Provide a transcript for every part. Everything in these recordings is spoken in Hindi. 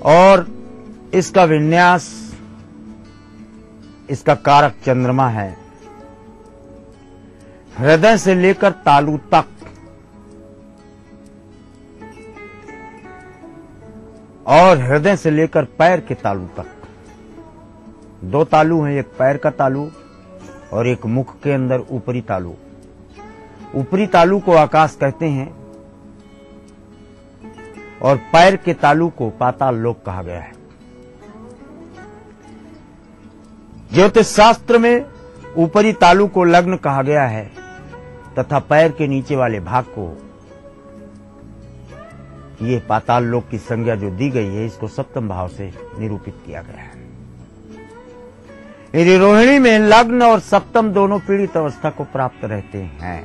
और इसका विन्यास, इसका कारक चंद्रमा है। हृदय से लेकर तालू तक और हृदय से लेकर पैर के तालू तक, दो तालू हैं, एक पैर का तालू और एक मुख के अंदर ऊपरी तालू। ऊपरी तालू को आकाश कहते हैं और पैर के तालू को पाताल लोक कहा गया है। ज्योतिष शास्त्र में ऊपरी तालू को लग्न कहा गया है तथा पैर के नीचे वाले भाग को ये पाताल लोक की संज्ञा जो दी गई है, इसको सप्तम भाव से निरूपित किया गया है। यदि रोहिणी में लग्न और सप्तम दोनों पीड़ित अवस्था को प्राप्त रहते हैं,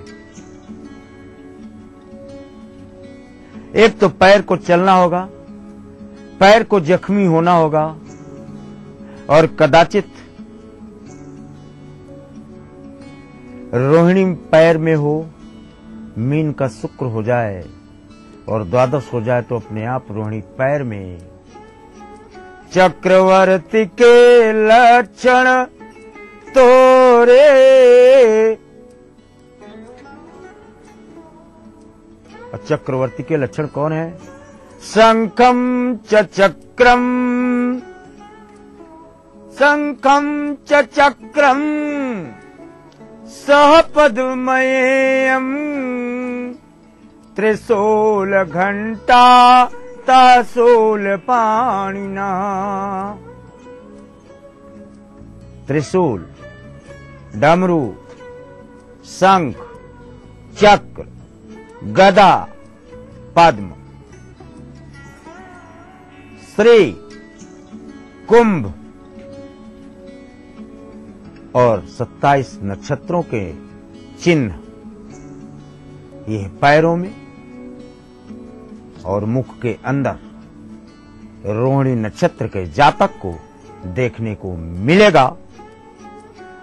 एक तो पैर को चलना होगा, पैर को जख्मी होना होगा और कदाचित रोहिणी पैर में हो, मीन का शुक्र हो जाए और द्वादश हो जाए तो अपने आप रोहिणी पैर में चक्रवर्ती के लक्षण तोरे। और चक्रवर्ती के लक्षण कौन है? शंखम च चक्रम, शंखम च चक्रम सह पद्मयेयम त्रिशूल घंटा ताशूल पाणिना। त्रिशूल, डमरू, शंख, चक्र, गदा, पद्म, श्री, कुंभ और 27 नक्षत्रों के चिन्ह ये पैरों में और मुख के अंदर रोहिणी नक्षत्र के जातक को देखने को मिलेगा।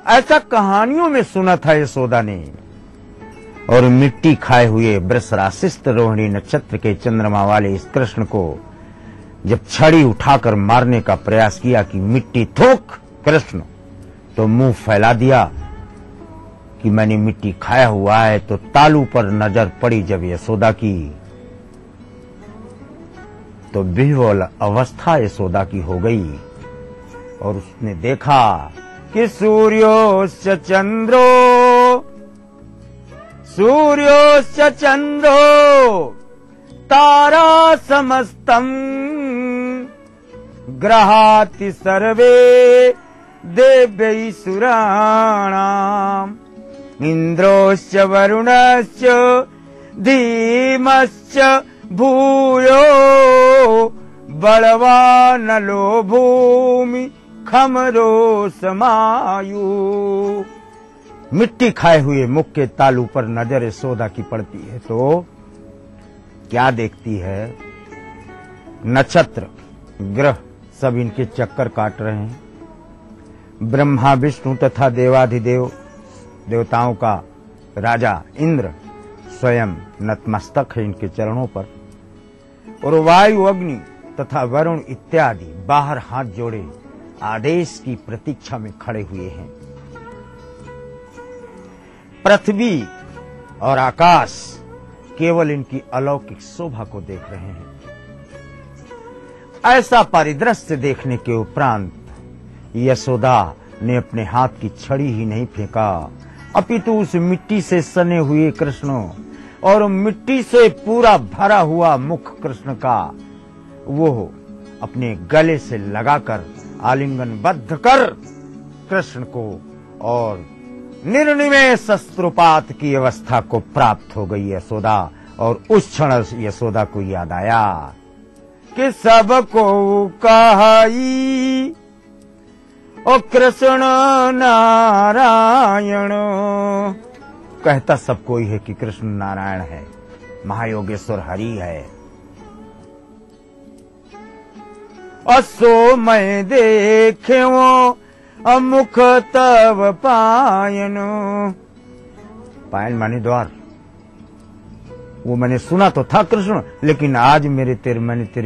ऐसा कहानियों में सुना था यशोदा ने। और मिट्टी खाए हुए वृष राशिस्थ रोहिणी नक्षत्र के चंद्रमा वाले इस कृष्ण को जब छड़ी उठाकर मारने का प्रयास किया कि मिट्टी थूक कृष्ण, तो मुंह फैला दिया कि मैंने मिट्टी खाया हुआ है। तो तालू पर नजर पड़ी जब यशोदा की, तो विह्वल अवस्था यशोदा की हो गई और उसने देखा कि सूर्योश्च चंद्रो, सूर्योश्च चंद्रो तारा समस्तम ग्रहाति सर्वे देव्यै सुराणाम इंद्रोश्च वरुणश्च धीमश्च भूयो बलवानलो भूमि खमरो समायु। मिट्टी खाए हुए मुख के तालू पर नजर यशोदा की पड़ती है तो क्या देखती है? नक्षत्र, ग्रह सब इनके चक्कर काट रहे हैं। ब्रह्मा, विष्णु तथा देवाधिदेव देवताओं का राजा इंद्र स्वयं नतमस्तक है इनके चरणों पर और वायु, अग्नि तथा वरुण इत्यादि बाहर हाथ जोड़े आदेश की प्रतीक्षा में खड़े हुए हैं। पृथ्वी और आकाश केवल इनकी अलौकिक शोभा को देख रहे हैं। ऐसा परिदृश्य देखने के उपरांत यशोदा ने अपने हाथ की छड़ी ही नहीं फेंका, अपितु उस मिट्टी से सने हुए कृष्ण और मिट्टी से पूरा भरा हुआ मुख कृष्ण का वो अपने गले से लगाकर आलिंगनबद्ध कर कृष्ण को और निर्निमेष शस्त्रुपात की अवस्था को प्राप्त हो गई यशोदा। और उस क्षण यशोदा को याद आया कि सबको कहाई ओ कृष्ण नारायण, कहता सब कोई है कि कृष्ण नारायण है, महायोगेश्वर हरि है। असो मैं देख्यो मुख तव पायन, पायन माने द्वार, वो मैंने सुना तो था कृष्ण, लेकिन आज मैंने तेरे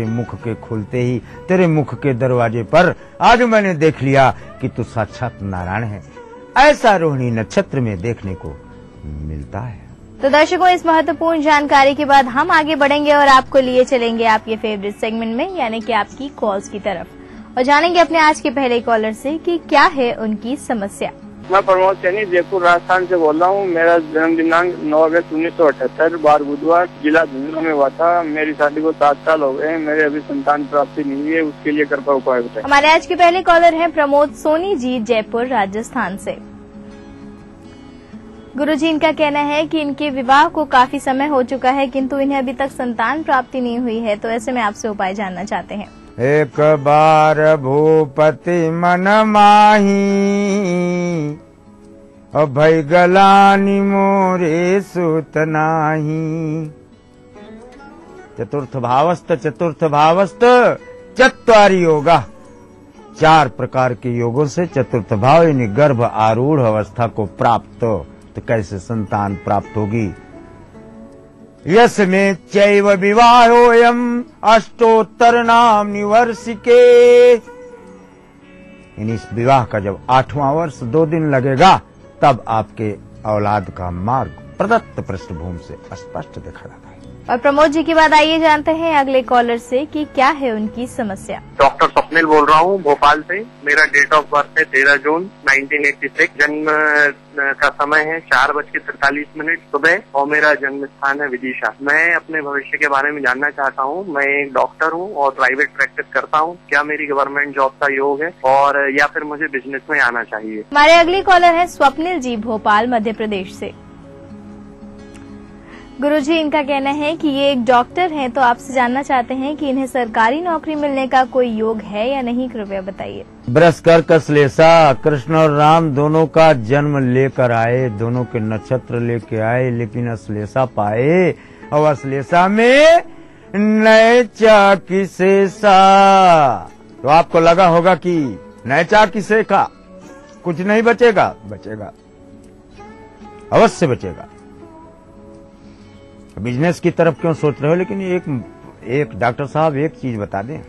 मुख के खुलते ही, तेरे मुख के दरवाजे पर आज मैंने देख लिया कि तू साक्षात नारायण है। ऐसा रोहिणी नक्षत्र में देखने को मिलता है। तो दर्शकों, इस महत्वपूर्ण जानकारी के बाद हम आगे बढ़ेंगे और आपको लिए चलेंगे आपके फेवरेट सेगमेंट में, यानी कि आपकी कॉल्स की तरफ, और जानेंगे अपने आज के पहले कॉलर से कि क्या है उनकी समस्या। मैं प्रमोद सैनी जयपुर राजस्थान से बोल रहा हूँ। मेरा जन्म दिनांक 9 अगस्त 1978 बार बुधवार जिला झुंझुनू में हुआ था। मेरी शादी को 7 साल हो गए। मेरे अभी संतान प्राप्ति नहीं हुई है, उसके लिए कृपया उपाय बताएं। हमारे आज के पहले कॉलर हैं प्रमोद सोनी जी, जयपुर राजस्थान से। गुरुजी, इनका कहना है कि इनके विवाह को काफी समय हो चुका है, किंतु इन्हें अभी तक संतान प्राप्ति नहीं हुई है, तो ऐसे में आपसे उपाय जानना चाहते हैं। एक बार भूपति मन माही, और भई गलानी मोरे सुत नाही। चतुर्थ भावस्त चत्वारि योगा, 4 प्रकार के योगों से चतुर्थ भाव यानी गर्भ आरूढ़ अवस्था को प्राप्त, तो कैसे संतान प्राप्त होगी। यस में चैव विवाहोयम अष्टोत्तर नाम निवर्षिके, यानी इस विवाह का जब 8वां वर्ष 2 दिन लगेगा, तब आपके औलाद का मार्ग प्रदत्त पृष्ठभूमि से स्पष्ट देखा जाता है। और प्रमोद जी की बात आइए जानते हैं अगले कॉलर से कि क्या है उनकी समस्या। डॉक्टर स्वप्निल बोल रहा हूँ भोपाल से। मेरा डेट ऑफ बर्थ है 13 जून 1986। जन्म का समय है 4:43 सुबह, और मेरा जन्म स्थान है विदिशा। मैं अपने भविष्य के बारे में जानना चाहता हूँ। मैं एक डॉक्टर हूँ और प्राइवेट प्रैक्टिस करता हूँ। क्या मेरी गवर्नमेंट जॉब का योग है, और या फिर मुझे बिजनेस में आना चाहिए। हमारे अगले कॉलर है स्वप्निल जी, भोपाल मध्य प्रदेश से। गुरुजी, इनका कहना है कि ये एक डॉक्टर हैं, तो आपसे जानना चाहते हैं कि इन्हें सरकारी नौकरी मिलने का कोई योग है या नहीं, कृपया बताइए। बृहस्पति श्लेषा, कृष्ण और राम दोनों का जन्म लेकर आए, दोनों के नक्षत्र लेके आए, लेकिन अश्लेषा पाए, और अश्लेषा में नैचा की शेषा। तो आपको लगा होगा कि नैचा की शेखा कुछ नहीं बचेगा, बचेगा, अवश्य बचेगा। बिजनेस की तरफ क्यों सोच रहे हो, लेकिन एक डॉक्टर साहब एक चीज बता दें।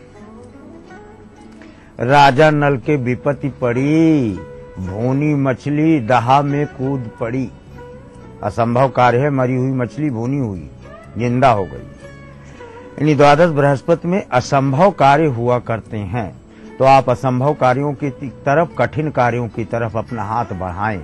राजा नल के विपत्ति पड़ी, भूनी मछली दहा में कूद पड़ी। असंभव कार्य है, मरी हुई मछली भूनी हुई जिंदा हो गई। यानी द्वादश बृहस्पति में असंभव कार्य हुआ करते हैं, तो आप असंभव कार्यों की तरफ, कठिन कार्यों की तरफ अपना हाथ बढ़ाएं,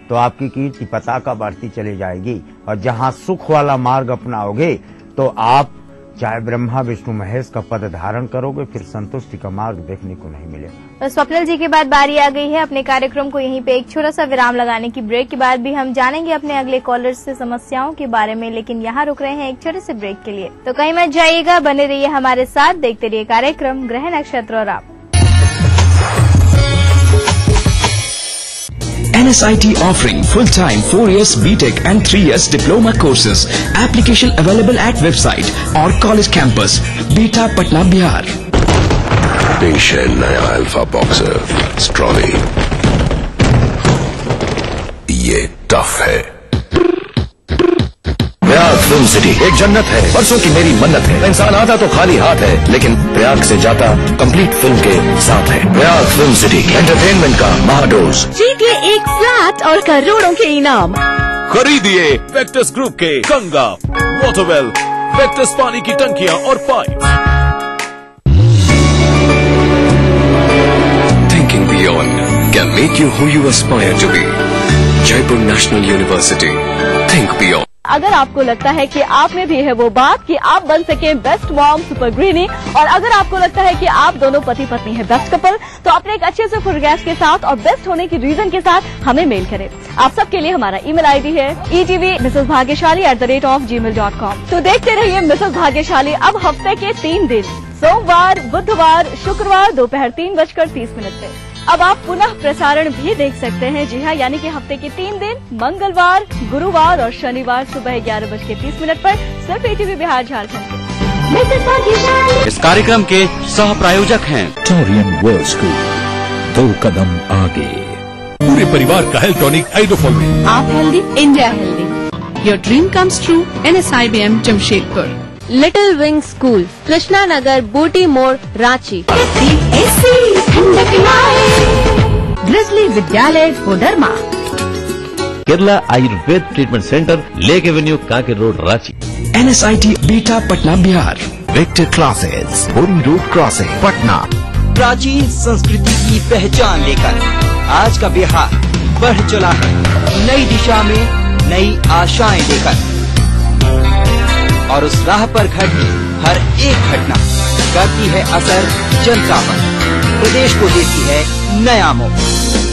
तो आपकी कीर्ति पताका बढ़ती चली जाएगी। और जहां सुख वाला मार्ग अपनाओगे, तो आप चाहे ब्रह्मा विष्णु महेश का पद धारण करोगे, फिर संतुष्टि का मार्ग देखने को नहीं मिलेगा। तो स्वप्निल जी के बाद बारी आ गई है अपने कार्यक्रम को यहीं पे एक छोटा सा विराम लगाने की। ब्रेक के बाद भी हम जानेंगे अपने अगले कॉलर से समस्याओं के बारे में, लेकिन यहाँ रुक रहे हैं एक छोटे से ब्रेक के लिए। तो कहीं मत जाइएगा, बने रहिए हमारे साथ, देखते रहिए कार्यक्रम ग्रह नक्षत्र और आप। NSIT offering full-time 4 years BTech and 3 years diploma courses. Application available at website or college campus. Beta Patna, Bihar. पेश है नया अल्फा बॉक्सर स्ट्रॉबेरी। ये टफ है। प्रयाग फिल्म सिटी एक जन्नत है, बरसों की मेरी मन्नत है। इंसान आता तो खाली हाथ है, लेकिन प्रयाग से जाता कंप्लीट फिल्म के साथ है। प्रयाग फिल्म सिटी एंटरटेनमेंट का महाडोज। जीतिए एक फ्लैट और करोड़ों के इनाम। खरीदिए वेक्टस ग्रुप के गंगा, वाटरवेल, वेक्टस पानी की टंकियां और pipe. Thinking beyond can make you who you aspire to be. Jaipur National University. Think beyond. अगर आपको लगता है कि आप में भी है वो बात कि आप बन सके बेस्ट मॉम सुपर ग्रीनी, और अगर आपको लगता है कि आप दोनों पति पत्नी है बेस्ट कपल, तो अपने एक अच्छे से फोटोग्राफ के साथ और बेस्ट होने की रीजन के साथ हमें मेल करें। आप सबके लिए हमारा ईमेल आईडी है etv@gmail.com। तो देखते रहिए मिसेस भाग्यशाली अब हफ्ते के 3 दिन, सोमवार, बुधवार, शुक्रवार दोपहर 3:30 पे। अब आप पुनः प्रसारण भी देख सकते हैं। जी हाँ, यानी कि हफ्ते के 3 दिन, मंगलवार, गुरुवार और शनिवार सुबह 11:30 पर सिर्फ ETV बिहार झारखंड। इस कार्यक्रम के सह प्रायोजक हैं टोरियन वर्ल्ड स्कूल, 2 कदम आगे। पूरे परिवार का हेल्थ टॉनिक हाइड्रोफॉल में। आप healthy, India healthy. Your dream comes true in SIBM Jamshedpur. Little Wing School, Krishna Nagar, Booti Mor, Ranchi. Grizzly Vidyalaya, Koderma. Kerala Ayurveda Treatment Centre, Lake Avenue, Kanker Road, Ranchi. NSIT beta Patna Bihar. Victor Classes, Bori Road crossing, Patna. प्राचीन संस्कृति की पहचान लेकर आज का बिहार बढ़ चला है नई दिशा में, नई आशाएं लेकर, और उस राह पर घटी हर एक घटना करती है असर जनता पर, प्रदेश को देती है नया मोड़,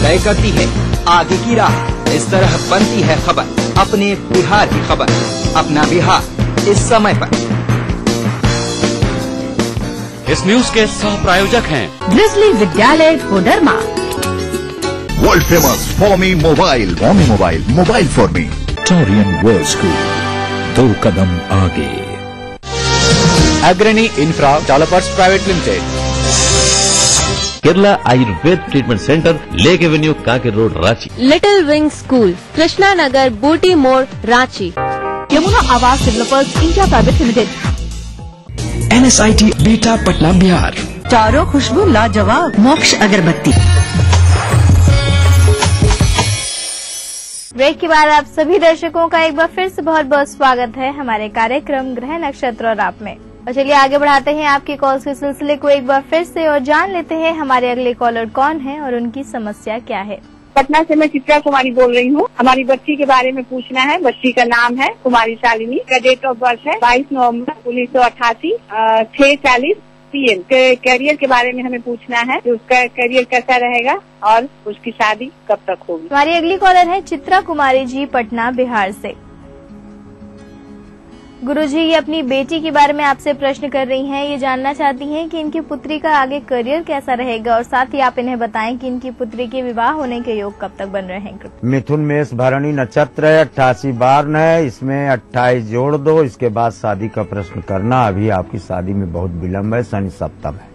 तय करती है आगे की राह। इस तरह बनती है खबर अपने बिहार की खबर, अपना बिहार इस समय पर। इस न्यूज के सह प्रायोजक हैं Grizzly Vidyalaya, Koderma. World famous Formi mobile, mobile for me. Torian World School, 2 कदम आगे। Agrani infra developers private limited. Kerala Ayurveda Treatment Centre, Lake Avenue, Kanker Road, Ranchi. Little Wing School, Krishna Nagar, Booti Mor, Ranchi. Yamuna Awas developers India private limited. NSIT beta Patna Bihar. चारों खुशबू लाजवाब, मोक्ष अगरबत्ती। ब्रेक के बाद आप सभी दर्शकों का एक बार फिर से बहुत बहुत स्वागत है हमारे कार्यक्रम ग्रह नक्षत्र और आप में। और चलिए आगे बढ़ाते हैं आपके कॉल्स के सिलसिले को एक बार फिर से और जान लेते हैं हमारे अगले कॉलर कौन है और उनकी समस्या क्या है। पटना से मैं चित्रा कुमारी बोल रही हूँ। हमारी बच्ची के बारे में पूछना है। बच्ची का नाम है कुमारी शालिनी, का डेट ऑफ बर्थ है 22 नवंबर 1988, 6:40 PM। कैरियर के बारे में हमें पूछना है कि उसका कैरियर कैसा रहेगा और उसकी शादी कब तक होगी। हमारी अगली कॉलर है चित्रा कुमारी जी, पटना बिहार से। गुरुजी, ये अपनी बेटी के बारे में आपसे प्रश्न कर रही हैं। ये जानना चाहती हैं कि इनकी पुत्री का आगे करियर कैसा रहेगा और साथ ही आप इन्हें बताएं कि इनकी पुत्री के विवाह होने के योग कब तक बन रहे हैं। मिथुन मेष भरणी नक्षत्र है, 88 बार है, इसमें 28 जोड़ दो। इसके बाद शादी का प्रश्न करना, अभी आपकी शादी में बहुत विलम्ब है, शनि सप्तम है।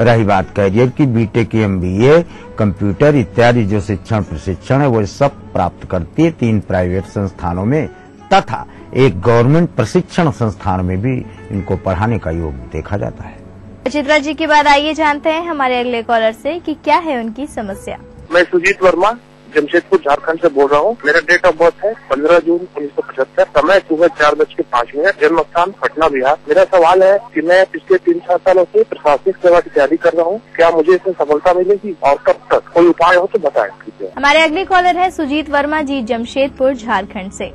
रही बात करियर की, बीटेक, MBA, कंप्यूटर इत्यादि जो शिक्षण प्रशिक्षण है वो सब प्राप्त करती है 3 प्राइवेट संस्थानों में तथा एक गवर्नमेंट प्रशिक्षण संस्थान में भी इनको पढ़ाने का योग देखा जाता है। चित्रा जी के बाद आइए जानते हैं हमारे अगले कॉलर से कि क्या है उनकी समस्या। मैं सुजीत वर्मा जमशेदपुर झारखंड से बोल रहा हूँ। मेरा डेट ऑफ बर्थ है 15 जून 1975, समय सुबह 4:05, जन्म स्थान पटना बिहार। मेरा सवाल है कि मैं पिछले 3-4 सालों से प्रशासनिक सेवा की तैयारी कर रहा हूँ, क्या मुझे इसमें सफलता मिलेगी और कब तक? कोई उपाय हो तो बताएं। हमारे अगले कॉलर है सुजीत वर्मा जी, जमशेदपुर झारखंड से।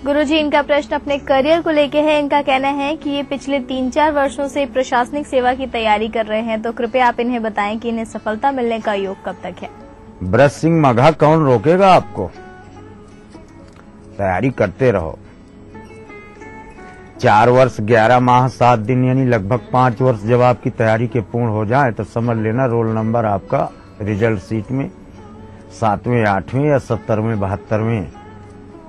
गुरुजी, इनका प्रश्न अपने करियर को लेके है। इनका कहना है कि ये पिछले 3-4 वर्षों से प्रशासनिक सेवा की तैयारी कर रहे हैं, तो कृपया आप इन्हें बताएं कि इन्हें सफलता मिलने का योग कब तक है। ब्रज सिंह मघा, कौन रोकेगा आपको? तैयारी करते रहो। 4 वर्ष 11 माह 7 दिन यानी लगभग 5 वर्ष जब आपकी तैयारी के पूर्ण हो जाए तो समझ लेना रोल नंबर आपका रिजल्ट सीट में 7वें, 8वें या 70वें, 72वें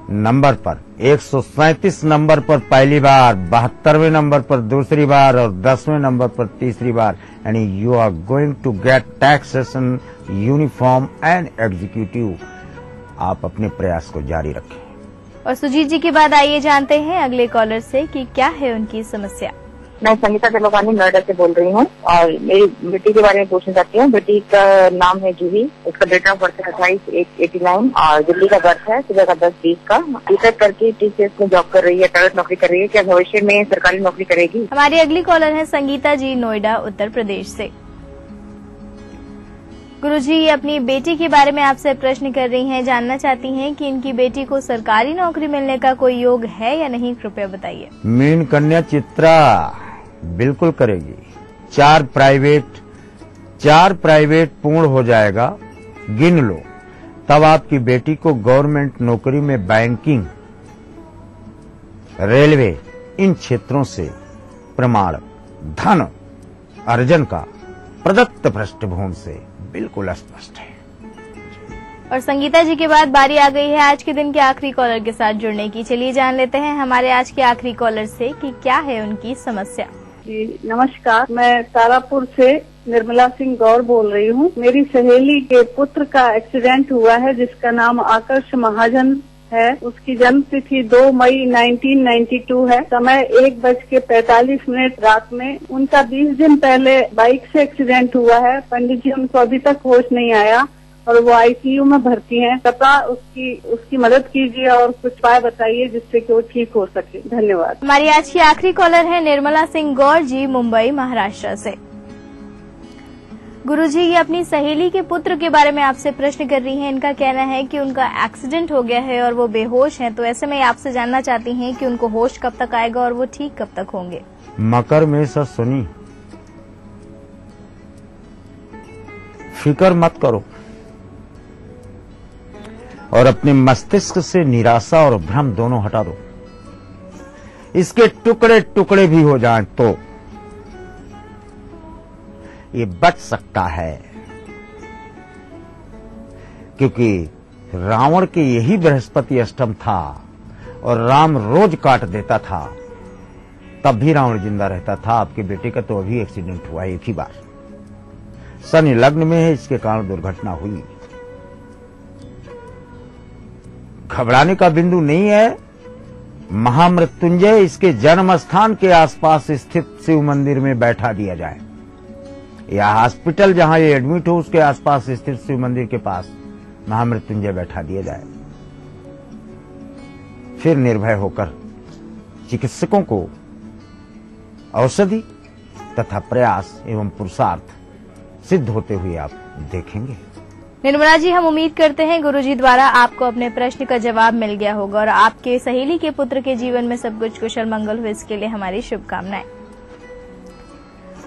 नंबर पर, 137 नंबर पर पहली बार, 72वें नंबर पर दूसरी बार और 10वें नंबर पर तीसरी बार, यानी you are going to get taxation uniform and executive. आप अपने प्रयास को जारी रखें। और सुजीत जी के बाद आइए जानते हैं अगले कॉलर से कि क्या है उनकी समस्या। मैं संगीता जलोकानी नोएडा से बोल रही हूँ और मेरी बेटी के बारे में पूछना चाहती हूँ। बेटी का नाम है जूही, उसका डेट ऑफ बर्थ है 28/89 और दिल्ली का बर्थ है, सुबह का 10:20 का। बीटेक करके TCS में जॉब कर रही है, प्राइवेट नौकरी कर रही है। क्या भविष्य में सरकारी नौकरी करेगी? हमारी अगली कॉलर है संगीता जी, नोएडा उत्तर प्रदेश से। गुरुजी, ये अपनी बेटी के बारे में आपसे प्रश्न कर रही हैं, जानना चाहती हैं कि इनकी बेटी को सरकारी नौकरी मिलने का कोई योग है या नहीं, कृपया बताइए। मीन कन्या चित्रा बिल्कुल करेगी। 4 प्राइवेट पूर्ण हो जाएगा, गिन लो, तब आपकी बेटी को गवर्नमेंट नौकरी में बैंकिंग, रेलवे इन क्षेत्रों से प्रमाण धन अर्जन का प्रदत्त पृष्ठभूमि से बिल्कुल स्पष्ट है। और संगीता जी के बाद बारी आ गई है आज के दिन के आखिरी कॉलर के साथ जुड़ने की। चलिए जान लेते हैं हमारे आज के आखिरी कॉलर से कि क्या है उनकी समस्या। जी नमस्कार, मैं तारापुर से निर्मला सिंह गौर बोल रही हूँ। मेरी सहेली के पुत्र का एक्सीडेंट हुआ है जिसका नाम आकर्ष महाजन है। उसकी जन्म तिथि 2 मई 1992 है। समय 1:45 रात में। उनका 20 दिन पहले बाइक से एक्सीडेंट हुआ है। पंडित जी, उनको अभी तक होश नहीं आया और वो आईसीयू में भर्ती हैं। कृपया उसकी मदद कीजिए और कुछ उपाय बताइए जिससे कि वो ठीक हो सके। धन्यवाद। हमारी आज की आखिरी कॉलर है निर्मला सिंह गौर जी, मुंबई महाराष्ट्र से। गुरुजी, ये अपनी सहेली के पुत्र के बारे में आपसे प्रश्न कर रही हैं। इनका कहना है कि उनका एक्सीडेंट हो गया है और वो बेहोश हैं, तो ऐसे में आपसे जानना चाहती हैं कि उनको होश कब तक आएगा और वो ठीक कब तक होंगे। मकर में से शनि, फिक्र मत करो और अपने मस्तिष्क से निराशा और भ्रम दोनों हटा दो। इसके टुकड़े टुकड़े भी हो जाएं तो ये बच सकता है, क्योंकि रावण के यही बृहस्पति अष्टम था और राम रोज काट देता था, तब भी रावण जिंदा रहता था। आपके बेटे का तो अभी एक्सीडेंट हुआ एक ही बार। शनि लग्न में है, इसके कारण दुर्घटना हुई। घबराने का बिंदु नहीं है। महामृत्युंजय इसके जन्म स्थान के आसपास स्थित शिव मंदिर में बैठा दिया जाए, या हॉस्पिटल जहां ये एडमिट हो उसके आसपास स्थित शिव मंदिर के पास महामृत्युंजय बैठा दिया जाए। फिर निर्भय होकर चिकित्सकों को औषधि तथा प्रयास एवं पुरुषार्थ सिद्ध होते हुए आप देखेंगे। निर्मला जी, हम उम्मीद करते हैं गुरुजी द्वारा आपको अपने प्रश्न का जवाब मिल गया होगा और आपके सहेली के पुत्र के जीवन में सब कुछ कुशल मंगल हो, इसके लिए हमारी शुभकामनाएं।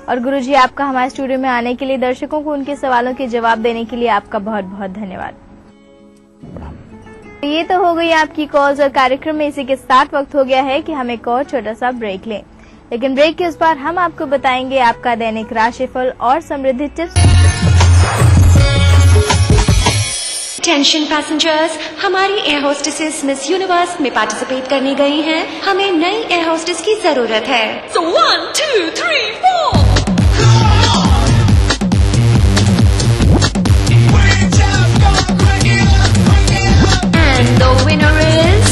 और गुरुजी, आपका हमारे स्टूडियो में आने के लिए, दर्शकों को उनके सवालों के जवाब देने के लिए आपका बहुत बहुत धन्यवाद। ये तो हो गई आपकी कॉल्स और कार्यक्रम में इसी के साथ वक्त हो गया है कि हम एक और छोटा सा ब्रेक लें, लेकिन ब्रेक के उस पार हम आपको बताएंगे आपका दैनिक राशिफल और समृद्धि टिप्स। टेंशन पैसेंजर्स, हमारी एयर होस्टेसेस मिस यूनिवर्स में पार्टिसिपेट करने गई हैं। हमें नई एयर होस्टेस की जरूरत है। So 1, 2, 3, 4 And the winner is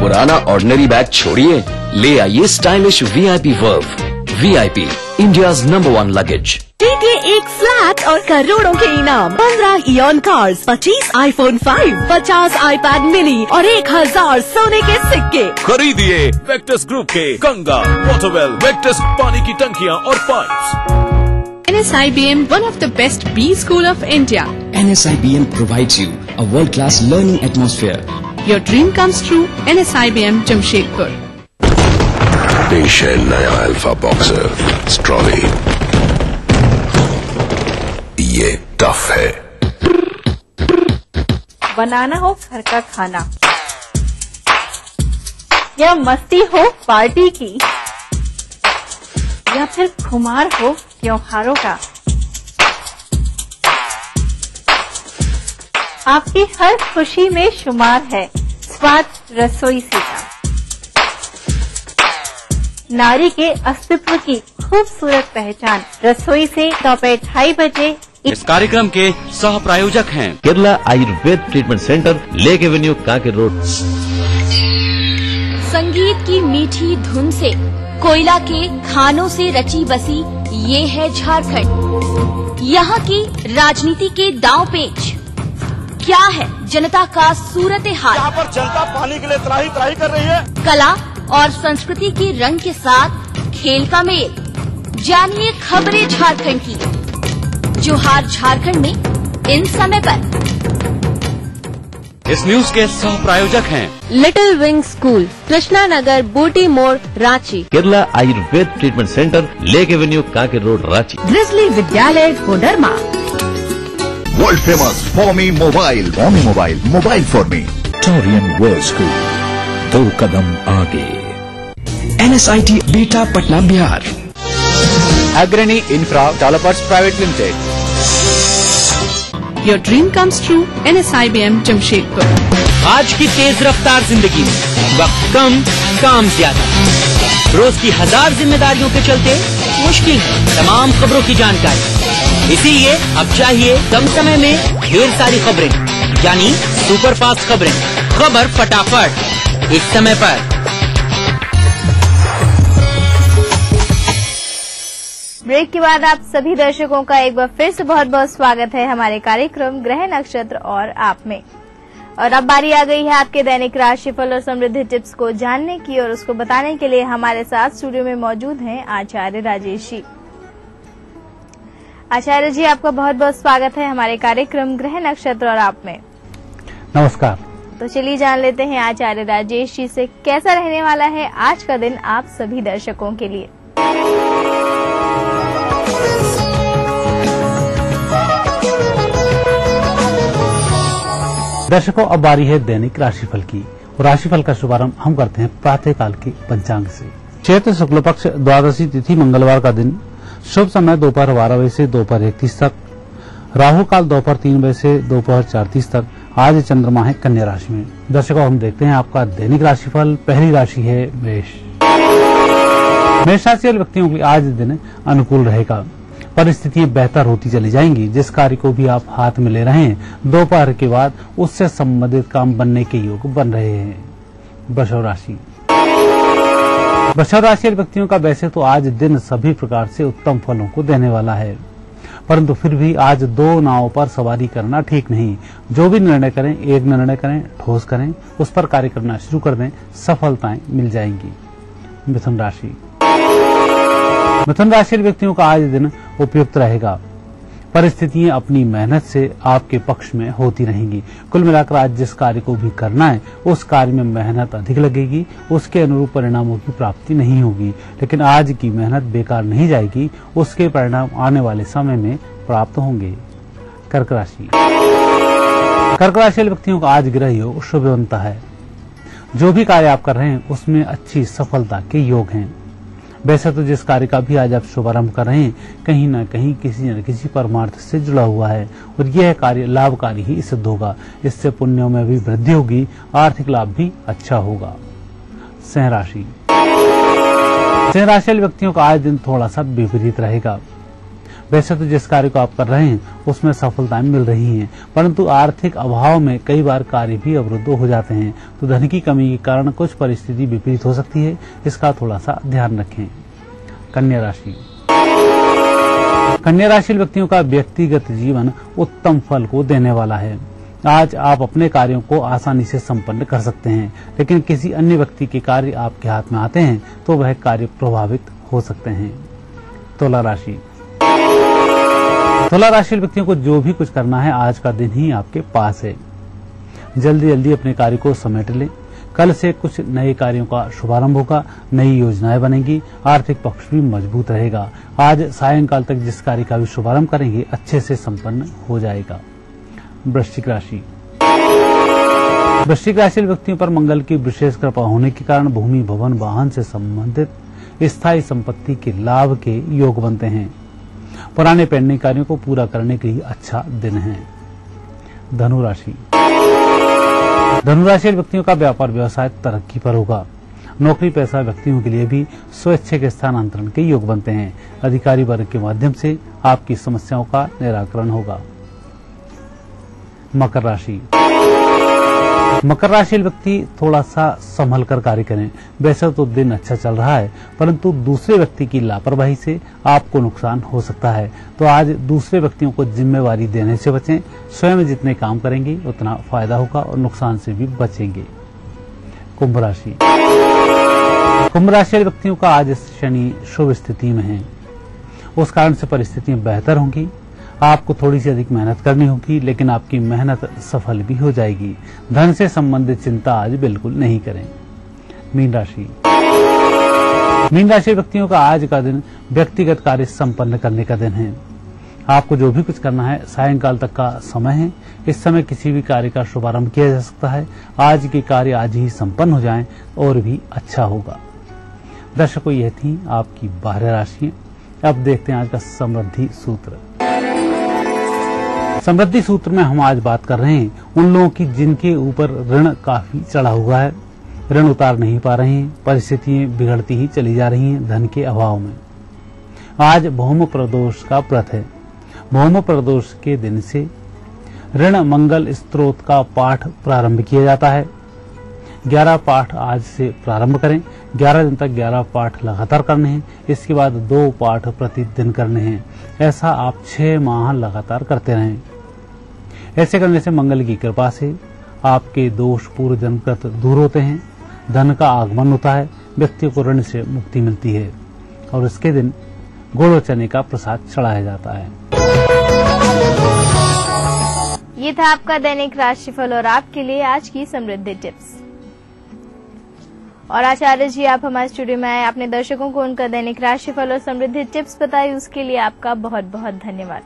पुराना ऑर्डिनरी बैग छोड़िए, ले आइए stylish VIP Verve. VIP, India's number 1 luggage. जीतिए एक फ्लैट और करोड़ों के इनाम। 15 Eon cars, 25 iPhone 5, 50 iPad mini और 1000 सोने के सिक्के। खरीदिए वेक्टस ग्रुप के कंगा, वॉटरवेल, वेक्टस पानी की टंकियां और pipes. NSIBM, one of the best B school of India. NSIBM provides you a world-class learning atmosphere. Your dream comes true. NSIBM Jamshedpur. पेश है नया अल्फा बॉक्सर स्ट्रॉबेरी। ये टफ है। बनाना हो घर का खाना या मस्ती हो पार्टी की या फिर खुमार हो त्योहारों का, आपकी हर खुशी में शुमार है स्वाद रसोई से का। नारी के अस्तित्व की खूबसूरत पहचान रसोई से दोपहर 2:30 बजे। इस कार्यक्रम के सह प्रायोजक हैं Kerala Ayurveda Treatment Centre, Lake Avenue, Kanker road. संगीत की मीठी धुन से, कोयला के खानों से रची बसी ये है झारखंड। यहाँ की राजनीति के दांव पेच क्या है, जनता का सूरत हाल। यहाँ पर जनता पानी के लिए त्राही त्राही कर रही है। कला और संस्कृति के रंग के साथ खेल का मेल। जानिए खबरें झारखंड की। जोहार झारखंड में इन समय पर। इस न्यूज के सह प्रायोजक हैं Little Wing School, Krishna Nagar, Booti Mor, Ranchi. Kerala Ayurveda Treatment Centre, Lake Avenue, Kanker Road, Ranchi. Grizzly Vidyalaya Koderma. World famous Formi mobile, mobile for me. Torian World School, 2 कदम आगे। NSIT beta Patna Bihar. Agrani infra developers private limited. Your dream comes true. NSIBM Jamshedpur. आज की तेज रफ्तार जिंदगी में वक्त कम, काम ज्यादा। रोज की 1000 जिम्मेदारियों के चलते बहुत मुश्किल है तमाम खबरों की जानकारी। इसीलिए अब चाहिए कम समय में ढेर सारी खबरें, यानी सुपर फास्ट खबरें। खबर फटाफट, एक समय पर। ब्रेक के बाद आप सभी दर्शकों का एक बार फिर से बहुत बहुत स्वागत है हमारे कार्यक्रम ग्रह नक्षत्र और आप में। और अब बारी आ गई है आपके दैनिक राशिफल और समृद्धि टिप्स को जानने की, और उसको बताने के लिए हमारे साथ स्टूडियो में मौजूद हैं आचार्य राजेश जी। आचार्य जी, आपका बहुत बहुत स्वागत है हमारे कार्यक्रम ग्रह नक्षत्र और आप में। नमस्कार। तो चलिए जान लेते हैं आचार्य राजेश जी से कैसा रहने वाला है आज का दिन आप सभी दर्शकों के लिए। दर्शकों, अब बारी है दैनिक राशिफल की। राशिफल का शुभारंभ हम करते हैं प्रातःकाल के पंचांग से। चैत्र शुक्ल पक्ष द्वादशी तिथि मंगलवार का दिन। शुभ समय दोपहर 12 बजे से दोपहर 1:30 तक। राहु काल दोपहर 3 बजे से दोपहर 4:30 तक। आज चंद्रमा है कन्या राशि में। दर्शकों, हम देखते हैं आपका दैनिक राशिफल। पहली राशि है मेष। मेष राशि वाले व्यक्तियों के लिए आज दिन अनुकूल रहेगा। परिस्थितियां बेहतर होती चली जाएंगी। जिस कार्य को भी आप हाथ में ले रहे हैं, दोपहर के बाद उससे संबंधित काम बनने के योग बन रहे हैं। वृषभ राशि। वृषभ राशि वाले व्यक्तियों का वैसे तो आज दिन सभी प्रकार से उत्तम फलों को देने वाला है, परंतु फिर भी आज दो नावों पर सवारी करना ठीक नहीं। जो भी निर्णय करें, एक निर्णय करें, ठोस करें, उस पर कार्य करना शुरू कर दें, सफलताएं मिल जाएंगी। मिथुन राशि। मिथुन राशि के व्यक्तियों का आज दिन उपयुक्त रहेगा। परिस्थितियां अपनी मेहनत से आपके पक्ष में होती रहेंगी। कुल मिलाकर आज जिस कार्य को भी करना है, उस कार्य में मेहनत अधिक लगेगी, उसके अनुरूप परिणामों की प्राप्ति नहीं होगी। लेकिन आज की मेहनत बेकार नहीं जाएगी, उसके परिणाम आने वाले समय में प्राप्त होंगे। कर्क राशि। कर्क राशि वाले व्यक्तियों का आज ग्रह योग शुभ बनता है। जो भी कार्य आप कर रहे हैं उसमें अच्छी सफलता के योग हैं। वैसे तो जिस कार्य का भी आज आप शुभारंभ कर रहे हैं, कहीं न कहीं किसी न किसी परमार्थ से जुड़ा हुआ है, और यह कार्य लाभकारी ही सिद्ध होगा। इससे पुण्यों में भी वृद्धि होगी, आर्थिक लाभ भी अच्छा होगा। सिंह राशि। सिंह राशि वाले व्यक्तियों का आज दिन थोड़ा सा विपरीत रहेगा। वैसे तो जिस कार्य को आप कर रहे हैं उसमें सफलताएं मिल रही हैं, परंतु आर्थिक अभाव में कई बार कार्य भी अवरुद्ध हो जाते हैं, तो धन की कमी के कारण कुछ परिस्थिति विपरीत हो सकती है। इसका थोड़ा सा ध्यान रखें। कन्या राशि। कन्या राशि व्यक्तियों का व्यक्तिगत जीवन उत्तम फल को देने वाला है। आज आप अपने कार्यों को आसानी से संपन्न कर सकते हैं, लेकिन किसी अन्य व्यक्ति के कार्य आपके हाथ में आते हैं तो वह कार्य प्रभावित हो सकते हैं। तुला राशि। तुला राशि व्यक्तियों को जो भी कुछ करना है, आज का दिन ही आपके पास है। जल्दी जल्दी अपने कार्य को समेट लें। कल से कुछ नए कार्यों का शुभारंभ होगा, नई योजनाएं बनेंगी, आर्थिक पक्ष भी मजबूत रहेगा। आज सायंकाल तक जिस कार्य का भी शुभारंभ करेंगे अच्छे से संपन्न हो जाएगा। वृश्चिक राशि। वृश्चिक राशि व्यक्तियों पर मंगल की विशेष कृपा होने के कारण भूमि, भवन, वाहन से संबंधित स्थायी संपत्ति के लाभ के योग बनते हैं। पुराने पेंडिंग कार्यों को पूरा करने के लिए अच्छा दिन है। धनु राशि। धनु राशि व्यक्तियों का व्यापार व्यवसाय तरक्की पर होगा। नौकरी पेशा व्यक्तियों के लिए भी स्वैच्छिक स्थानांतरण के योग बनते हैं। अधिकारी वर्ग के माध्यम से आपकी समस्याओं का निराकरण होगा। मकर राशि। मकर राशि व्यक्ति थोड़ा सा संभल कर कार्य करें। वैसे तो दिन अच्छा चल रहा है, परंतु दूसरे व्यक्ति की लापरवाही से आपको नुकसान हो सकता है, तो आज दूसरे व्यक्तियों को जिम्मेवारी देने से बचें। स्वयं जितने काम करेंगे उतना फायदा होगा और नुकसान से भी बचेंगे। कुंभ राशि। कुंभ राशि व्यक्तियों का आज शनि शुभ स्थिति में है, उस कारण से परिस्थितियां बेहतर होंगी। आपको थोड़ी सी अधिक मेहनत करनी होगी, लेकिन आपकी मेहनत सफल भी हो जाएगी। धन से संबंधित चिंता आज बिल्कुल नहीं करें। मीन राशि। मीन राशि व्यक्तियों का आज का दिन व्यक्तिगत कार्य संपन्न करने का दिन है। आपको जो भी कुछ करना है सायंकाल तक का समय है। इस समय किसी भी कार्य का शुभारंभ किया जा सकता है। आज के कार्य आज ही संपन्न हो जाएं और भी अच्छा होगा। दर्शकों, यह थी आपकी 12 राशियां। अब देखते हैं आज का समृद्धि सूत्र। समृद्धि सूत्र में हम आज बात कर रहे हैं उन लोगों की जिनके ऊपर ऋण काफी चढ़ा हुआ है, ऋण उतार नहीं पा रहे हैं, परिस्थितियां बिगड़ती ही चली जा रही हैं धन के अभाव में। आज भौम प्रदोष का व्रत है। भौम प्रदोष के दिन से ऋण मंगल स्तोत्र का पाठ प्रारंभ किया जाता है। 11 पाठ आज से प्रारंभ करें। 11 दिन तक 11 पाठ लगातार करने हैं। इसके बाद 2 पाठ प्रतिदिन करने हैं। ऐसा आप 6 माह लगातार करते रहें। ऐसे करने से मंगल की कृपा से आपके दोष पूर्व जन्मकृत दूर होते हैं, धन का आगमन होता है, व्यक्ति को ऋण से मुक्ति मिलती है और इसके दिन गुड़ और चने का प्रसाद चढ़ाया जाता है। ये था आपका दैनिक राशिफल और आपके लिए आज की समृद्धि टिप्स। और आचार्य जी, आप हमारे स्टूडियो में आए, अपने दर्शकों को उनका दैनिक राशिफल और समृद्धि टिप्स बताई, उसके लिए आपका बहुत बहुत धन्यवाद।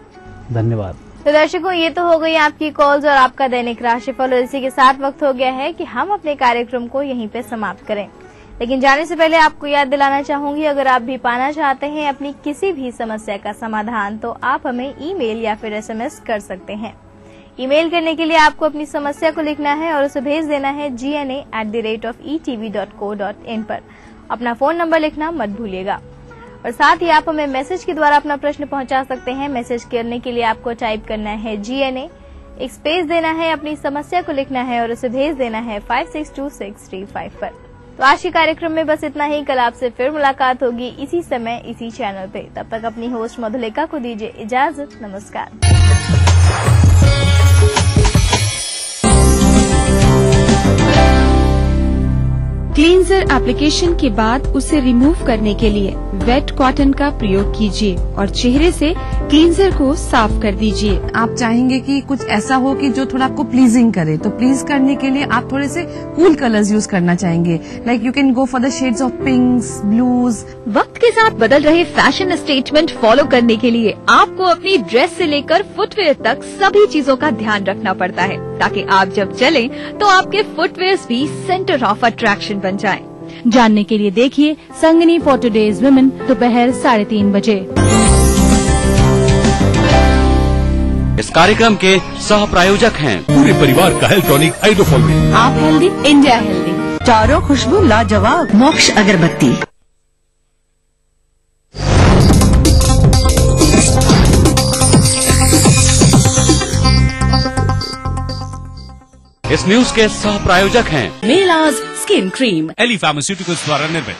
धन्यवाद। तो दर्शकों, ये तो हो गई आपकी कॉल्स और आपका दैनिक राशिफल, और इसी के साथ वक्त हो गया है कि हम अपने कार्यक्रम को यहीं पे समाप्त करें। लेकिन जाने से पहले आपको याद दिलाना चाहूंगी, अगर आप भी पाना चाहते हैं अपनी किसी भी समस्या का समाधान, तो आप हमें ईमेल या फिर SMS कर सकते हैं। ईमेल करने के लिए आपको अपनी समस्या को लिखना है और उसे भेज देना है gna@etv.co.in पर। अपना फोन नंबर लिखना मत भूलिएगा। और साथ ही आप हमें मैसेज के द्वारा अपना प्रश्न पहुंचा सकते हैं। मैसेज करने के लिए आपको टाइप करना है GNA, एक स्पेस देना है, अपनी समस्या को लिखना है और उसे भेज देना है 562635 पर। तो आज के कार्यक्रम में बस इतना ही। कल आपसे फिर मुलाकात होगी इसी समय इसी चैनल पे। तब तक अपनी होस्ट मधुलिका को दीजिए इजाजत। नमस्कार। क्लींजर एप्लीकेशन के बाद उसे रिमूव करने के लिए वेट कॉटन का प्रयोग कीजिए और चेहरे से क्लींजर को साफ कर दीजिए। आप चाहेंगे कि कुछ ऐसा हो कि जो थोड़ा आपको प्लीजिंग करे, तो प्लीज करने के लिए आप थोड़े से कूल कलर्स यूज करना चाहेंगे। Like you can go for the shades of पिंक्स, blues. वक्त के साथ बदल रहे फैशन स्टेटमेंट फॉलो करने के लिए आपको अपनी ड्रेस से लेकर फुटवेयर तक सभी चीजों का ध्यान रखना पड़ता है, ताकि आप जब चलें तो आपके फुटवेयर्स भी सेंटर ऑफ अट्रैक्शन बन जाएं। जानने के लिए देखिए संगनी फॉर टुडेज वुमेन दोपहर 3:30 बजे। इस कार्यक्रम के सह प्रायोजक हैं पूरे परिवार का हेल्थ टॉनिक हाइड्रोफॉल। आप हेल्दी, इंडिया हेल्दी। चारों खुशबू लाजवाब, मोक्ष अगरबत्ती। इस न्यूज के सह प्रायोजक हैं मेलाज स्किन क्रीम, एली फार्मास्यूटिकल्स द्वारा निर्मित।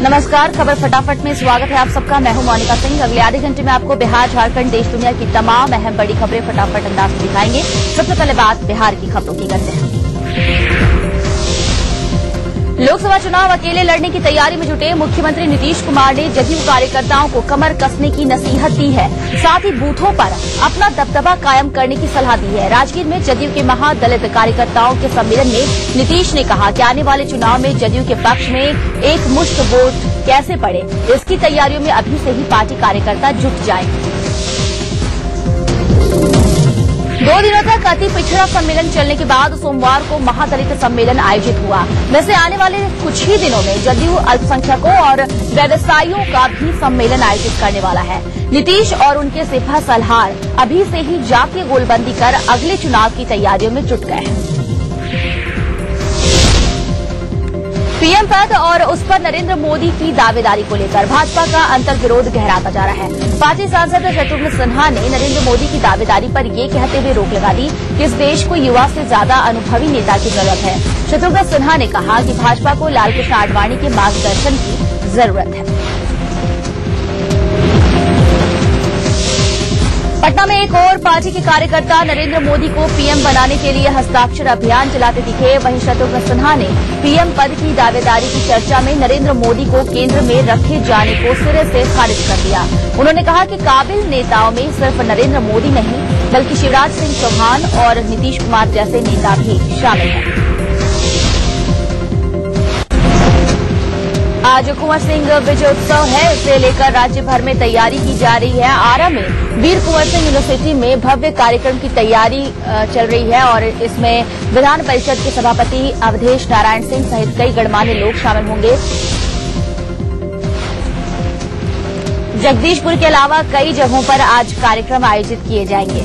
नमस्कार, खबर फटाफट में स्वागत है आप सबका। मैं हूं मोनिका सिंह। अगले आधे घंटे में आपको बिहार, झारखंड, देश दुनिया की तमाम अहम बड़ी खबरें फटाफट अंदाज में दिखाएंगे। सबसे पहले बात बिहार की खबरों की करते हैं। लोकसभा चुनाव अकेले लड़ने की तैयारी में जुटे मुख्यमंत्री नीतीश कुमार ने जदयू कार्यकर्ताओं को कमर कसने की नसीहत दी है। साथ ही बूथों पर अपना दबदबा कायम करने की सलाह दी है। राजगीर में जदयू के महादलित कार्यकर्ताओं के सम्मेलन में नीतीश ने कहा कि आने वाले चुनाव में जदयू के पक्ष में एक मुश्त वोट कैसे पड़े, इसकी तैयारियों में अभी से ही पार्टी कार्यकर्ता जुट जाएं। 2 दिनों तक अति पिछड़ा सम्मेलन चलने के बाद सोमवार को महादलित सम्मेलन आयोजित हुआ। वैसे आने वाले कुछ ही दिनों में जदयू अल्पसंख्यकों और व्यवसायियों का भी सम्मेलन आयोजित करने वाला है। नीतीश और उनके सिपह सलाहकार अभी से ही जातीय गोलबंदी कर अगले चुनाव की तैयारियों में जुट गए हैं। पीएम पद और उस पर नरेंद्र मोदी की दावेदारी को लेकर भाजपा का अंतर्विरोध गहराता जा रहा है। पार्टी सांसद शत्रुघ्न सिन्हा ने नरेंद्र मोदी की दावेदारी पर ये कहते हुए रोक लगा दी कि इस देश को युवा से ज्यादा अनुभवी नेता की जरूरत है। शत्रुघ्न सिन्हा ने कहा कि भाजपा को लालकृष्ण आडवाणी के मार्गदर्शन की जरूरत है। पटना में एक और पार्टी के कार्यकर्ता नरेंद्र मोदी को पीएम बनाने के लिए हस्ताक्षर अभियान चलाते दिखे। वहीं शत्रुघ्न सिन्हा ने पीएम पद की दावेदारी की चर्चा में नरेंद्र मोदी को केंद्र में रखे जाने को सिरे से खारिज कर दिया। उन्होंने कहा कि काबिल नेताओं में सिर्फ नरेंद्र मोदी नहीं बल्कि शिवराज सिंह चौहान और नीतीश कुमार जैसे नेता भी शामिल हैं। आज कुंवर सिंह विजयोत्सव है, इसे लेकर राज्य भर में तैयारी की जा रही है। आरा में वीर कुंवर सिंह यूनिवर्सिटी में भव्य कार्यक्रम की तैयारी चल रही है और इसमें विधान परिषद के सभापति अवधेश नारायण सिंह सहित कई गणमान्य लोग शामिल होंगे। जगदीशपुर के अलावा कई जगहों पर आज कार्यक्रम आयोजित किए जाएंगे।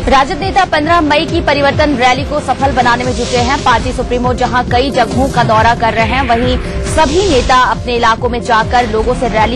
राजद नेता 15 मई की परिवर्तन रैली को सफल बनाने में जुटे हैं। पार्टी सुप्रीमो जहां कई जगहों का दौरा कर रहे हैं, वहीं सभी नेता अपने इलाकों में जाकर लोगों से रैली